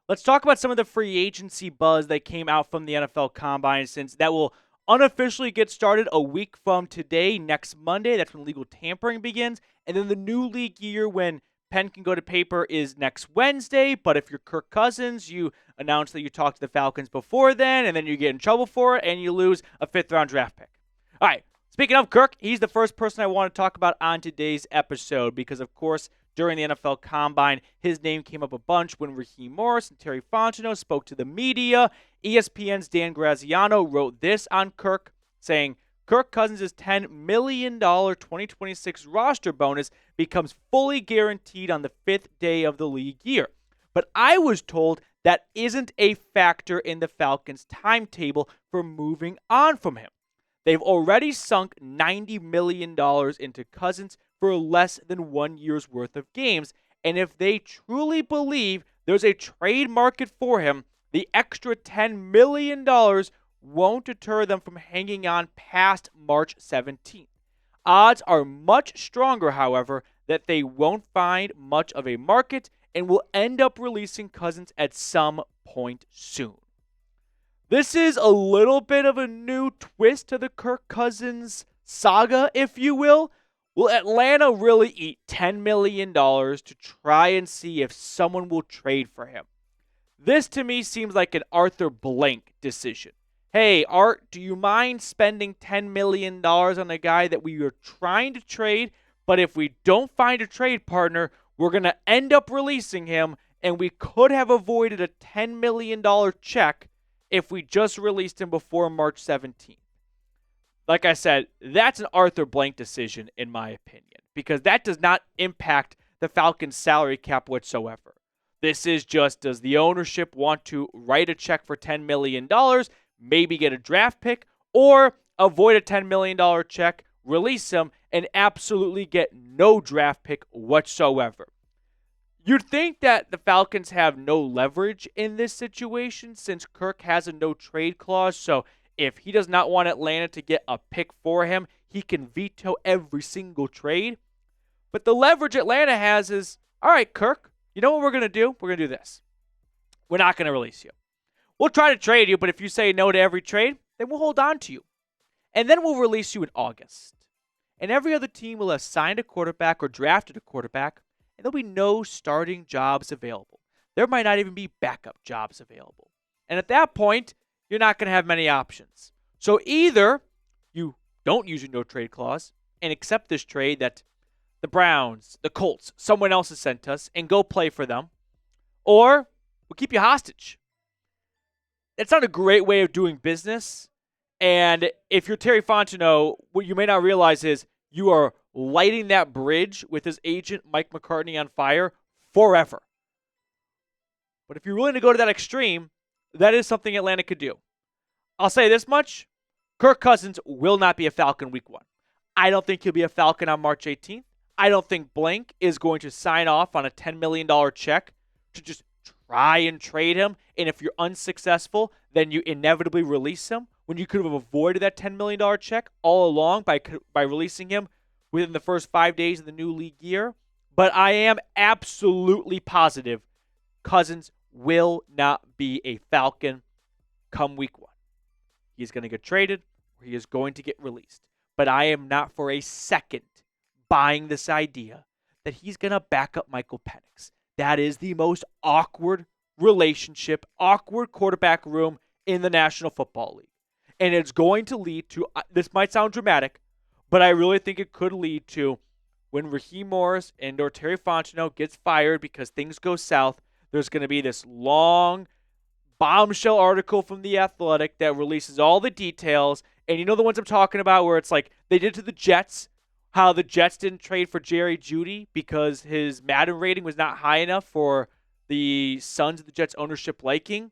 let's talk about some of the free agency buzz that came out from the NFL Combine, since that will unofficially get started a week from today, next Monday. That's when legal tampering begins. And then the new league year, when pen can go to paper, is next Wednesday. But if you're Kirk Cousins, you announce that you talked to the Falcons before then, and then you get in trouble for it, and you lose a 5th-round draft pick. All right, speaking of Kirk, he's the first person I want to talk about on today's episode because, of course, during the NFL Combine, his name came up a bunch when Raheem Morris and Terry Fontenot spoke to the media. ESPN's Dan Graziano wrote this on Kirk, saying, Kirk Cousins' $10 million 2026 roster bonus becomes fully guaranteed on the 5th day of the league year. But I was told that isn't a factor in the Falcons' timetable for moving on from him. They've already sunk $90 million into Cousins for less than 1 year's worth of games, and if they truly believe there's a trade market for him, the extra $10 million won't deter them from hanging on past March 17th. Odds are much stronger, however, that they won't find much of a market and will end up releasing Cousins at some point soon. This is a little bit of a new twist to the Kirk Cousins saga, if you will. Will Atlanta really eat $10 million to try and see if someone will trade for him? This to me seems like an Arthur Blank decision. Hey, Art, do you mind spending $10 million on a guy that we are trying to trade, but if we don't find a trade partner, we're going to end up releasing him, and we could have avoided a $10 million check if we just released him before March 17th. Like I said, that's an Arthur Blank decision, in my opinion, because that does not impact the Falcons' salary cap whatsoever. This is just, does the ownership want to write a check for $10 million, maybe get a draft pick, or avoid a $10 million check, release him, and absolutely get no draft pick whatsoever? You'd think that the Falcons have no leverage in this situation since Kirk has a no-trade clause, so if he does not want Atlanta to get a pick for him, he can veto every single trade. But the leverage Atlanta has is, all right, Kirk, you know what we're going to do? We're going to do this. We're not going to release you. We'll try to trade you, but if you say no to every trade, then we'll hold on to you. And then we'll release you in August. And every other team will have signed a quarterback or drafted a quarterback, and there'll be no starting jobs available. There might not even be backup jobs available. And at that point, you're not going to have many options. So either you don't use your no-trade clause and accept this trade that the Browns, the Colts, someone else has sent us, and go play for them, or we'll keep you hostage. It's not a great way of doing business. And if you're Terry Fontenot, what you may not realize is you are lighting that bridge with his agent, Mike McCartney, on fire forever. But if you're willing to go to that extreme, that is something Atlanta could do. I'll say this much. Kirk Cousins will not be a Falcon week 1. I don't think he'll be a Falcon on March 18th. I don't think Blank is going to sign off on a $10 million check to just try and trade him. And if you're unsuccessful, then you inevitably release him when you could have avoided that $10 million check all along by releasing him within the first 5 days of the new league year. But I am absolutely positive Cousins will not be a Falcon come week 1. He's going to get traded or he is going to get released. But I am not for a second buying this idea that he's going to back up Michael Penix. That is the most awkward relationship, awkward quarterback room in the National Football League. And it's going to lead to, this might sound dramatic, but I really think it could lead to when Raheem Morris and or Terry Fontenot gets fired because things go south, there's going to be this long bombshell article from The Athletic that releases all the details. And you know the ones I'm talking about where it's like they did to the Jets, how the Jets didn't trade for Jerry Jeudy because his Madden rating was not high enough for the Sons of the Jets ownership liking.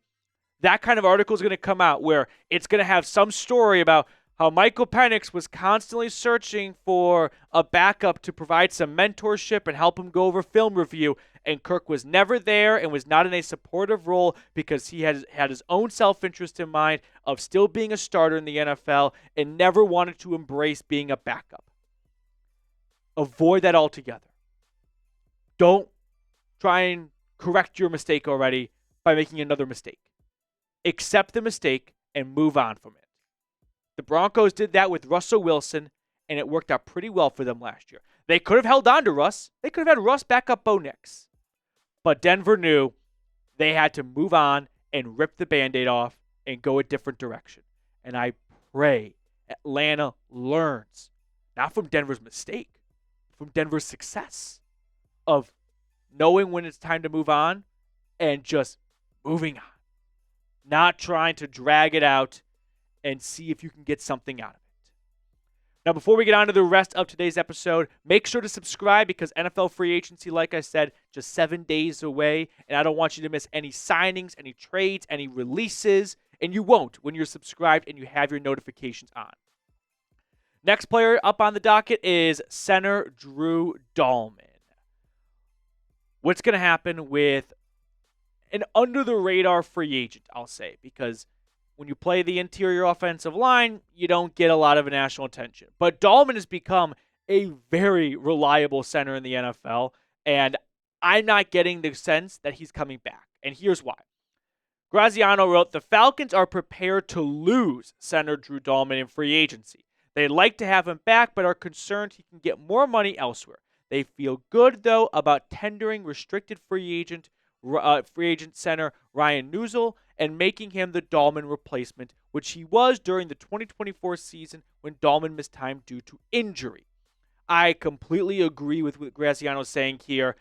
That kind of article is going to come out where it's going to have some story about how Michael Penix was constantly searching for a backup to provide some mentorship and help him go over film review, and Kirk was never there and was not in a supportive role because he had his own self-interest in mind of still being a starter in the NFL and never wanted to embrace being a backup. Avoid that altogether. Don't try and correct your mistake already by making another mistake. Accept the mistake and move on from it. The Broncos did that with Russell Wilson, and it worked out pretty well for them last year. They could have held on to Russ. They could have had Russ back up Bo Nix. But Denver knew they had to move on and rip the Band-Aid off and go a different direction. And I pray Atlanta learns, not from Denver's mistake, from Denver's success of knowing when it's time to move on and just moving on. Not trying to drag it out and see if you can get something out of it. Now, before we get on to the rest of today's episode, make sure to subscribe because NFL free agency, like I said, just 7 days away, and I don't want you to miss any signings, any trades, any releases, and you won't when you're subscribed and you have your notifications on. Next player up on the docket is center Drew Dalman. What's going to happen with an under-the-radar free agent, I'll say, because when you play the interior offensive line, you don't get a lot of national attention. But Dalman has become a very reliable center in the NFL, and I'm not getting the sense that he's coming back. And here's why. Graziano wrote, the Falcons are prepared to lose center Drew Dalman in free agency. They'd like to have him back, but are concerned he can get more money elsewhere. They feel good, though, about tendering restricted free agent center Ryan Nuzul and making him the Dalman replacement, which he was during the 2024 season when Dalman missed time due to injury. I completely agree with what Graziano is saying here.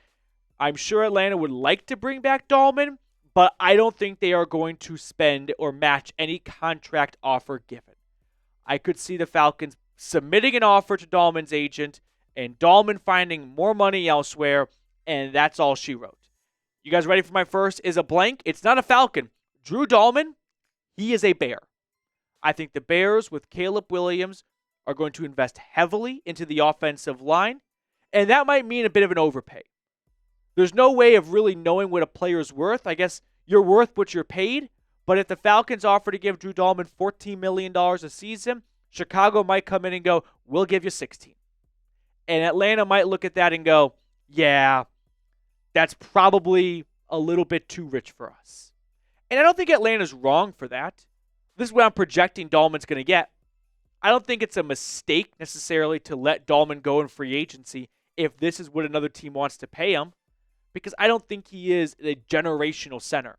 I'm sure Atlanta would like to bring back Dalman, but I don't think they are going to spend or match any contract offer given. I could see the Falcons submitting an offer to Dalman's agent and Dalman finding more money elsewhere, and that's all she wrote. You guys ready for my first is a blank? It's not a Falcon. Drew Dalman, he is a Bear. I think the Bears with Caleb Williams are going to invest heavily into the offensive line, and that might mean a bit of an overpay. There's no way of really knowing what a player's worth. I guess you're worth what you're paid, but if the Falcons offer to give Drew Dalman $14 million a season, Chicago might come in and go, we'll give you 16. And Atlanta might look at that and go, yeah, that's probably a little bit too rich for us. And I don't think Atlanta's wrong for that. This is what I'm projecting Dalman's going to get. I don't think it's a mistake necessarily to let Dalman go in free agency if this is what another team wants to pay him, because I don't think he is a generational center.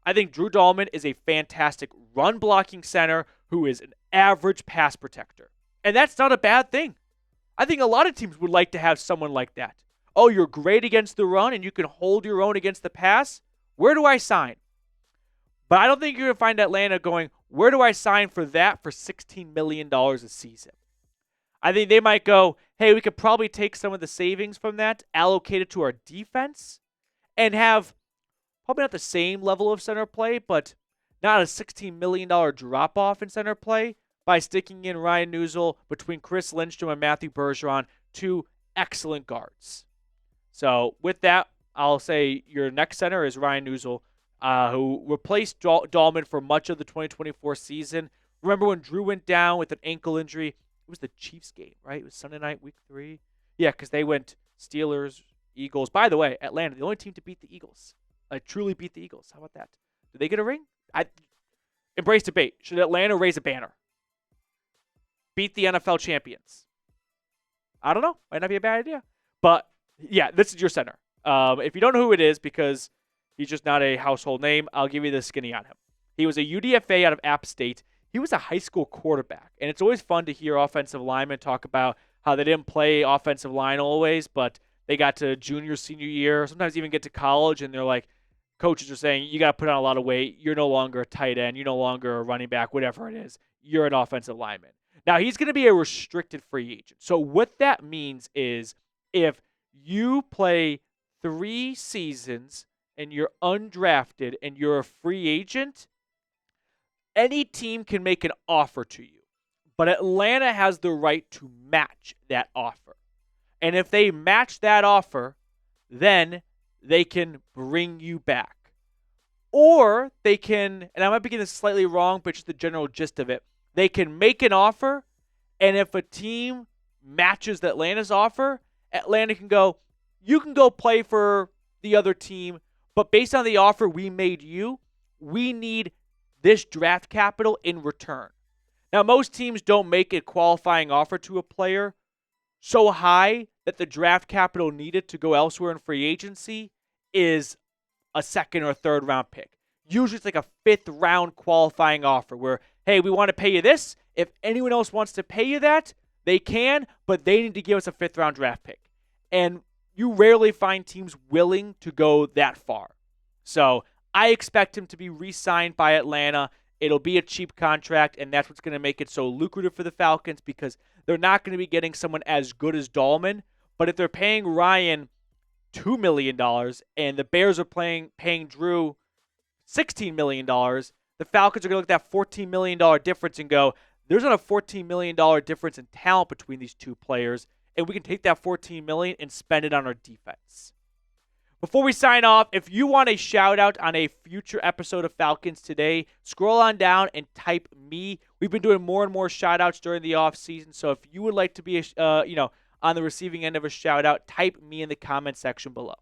I think Drew Dalman is a fantastic run-blocking center who is an average pass protector. And that's not a bad thing. I think a lot of teams would like to have someone like that. Oh, you're great against the run and you can hold your own against the pass? Where do I sign? But I don't think you're going to find Atlanta going, where do I sign for that for $16 million a season? I think they might go, hey, we could probably take some of the savings from that, allocate it to our defense, and have probably not the same level of center play, but not a $16 million drop-off in center play by sticking in Ryan Nuzul between Chris Lindstrom and Matthew Bergeron, two excellent guards. So with that, I'll say your next center is Ryan Nuzul, who replaced Dalman for much of the 2024 season. Remember when Drew went down with an ankle injury? It was the Chiefs game, right? It was Sunday night, week 3. Yeah, because they went Steelers, Eagles. By the way, Atlanta, the only team to beat the Eagles. Truly beat the Eagles. How about that? Did they get a ring? Embrace debate. Should Atlanta raise a banner? Beat the NFL champions. I don't know. Might not be a bad idea. But, yeah, this is your center. If you don't know who it is because he's just not a household name, I'll give you the skinny on him. He was a UDFA out of App State. He was a high school quarterback. And it's always fun to hear offensive linemen talk about how they didn't play offensive line always, but they got to junior, senior year, sometimes even get to college, and they're like, coaches are saying, you got to put on a lot of weight. You're no longer a tight end. You're no longer a running back, whatever it is. You're an offensive lineman. Now, he's going to be a restricted free agent. So what that means is if you play 3 seasons and you're undrafted and you're a free agent, any team can make an offer to you. But Atlanta has the right to match that offer. And if they match that offer, then they can bring you back. Or they can, and I might be getting this slightly wrong, but just the general gist of it, they can make an offer, and if a team matches Atlanta's offer, Atlanta can go, you can go play for the other team, But based on the offer we made you, we need this draft capital in return. Now, most teams don't make a qualifying offer to a player so high that the draft capital needed to go elsewhere in free agency is a second or third round pick. Usually it's like a fifth round qualifying offer where, hey, we want to pay you this. If anyone else wants to pay you that, they can, but they need to give us a fifth round draft pick. And you rarely find teams willing to go that far. So I expect him to be re-signed by Atlanta. It'll be a cheap contract, and that's what's going to make it so lucrative for the Falcons because they're not going to be getting someone as good as Dalman. But if they're paying Ryan $2 million and the Bears are paying Drew $16 million, the Falcons are going to look at that $14 million difference and go, there's not a $14 million difference in talent between these two players, and we can take that $14 million and spend it on our defense. Before we sign off, if you want a shout out on a future episode of Falcons Today, scroll on down and type me. We've been doing more and more shout outs during the offseason, so if you would like to be on the receiving end of a shout out, type me in the comment section below.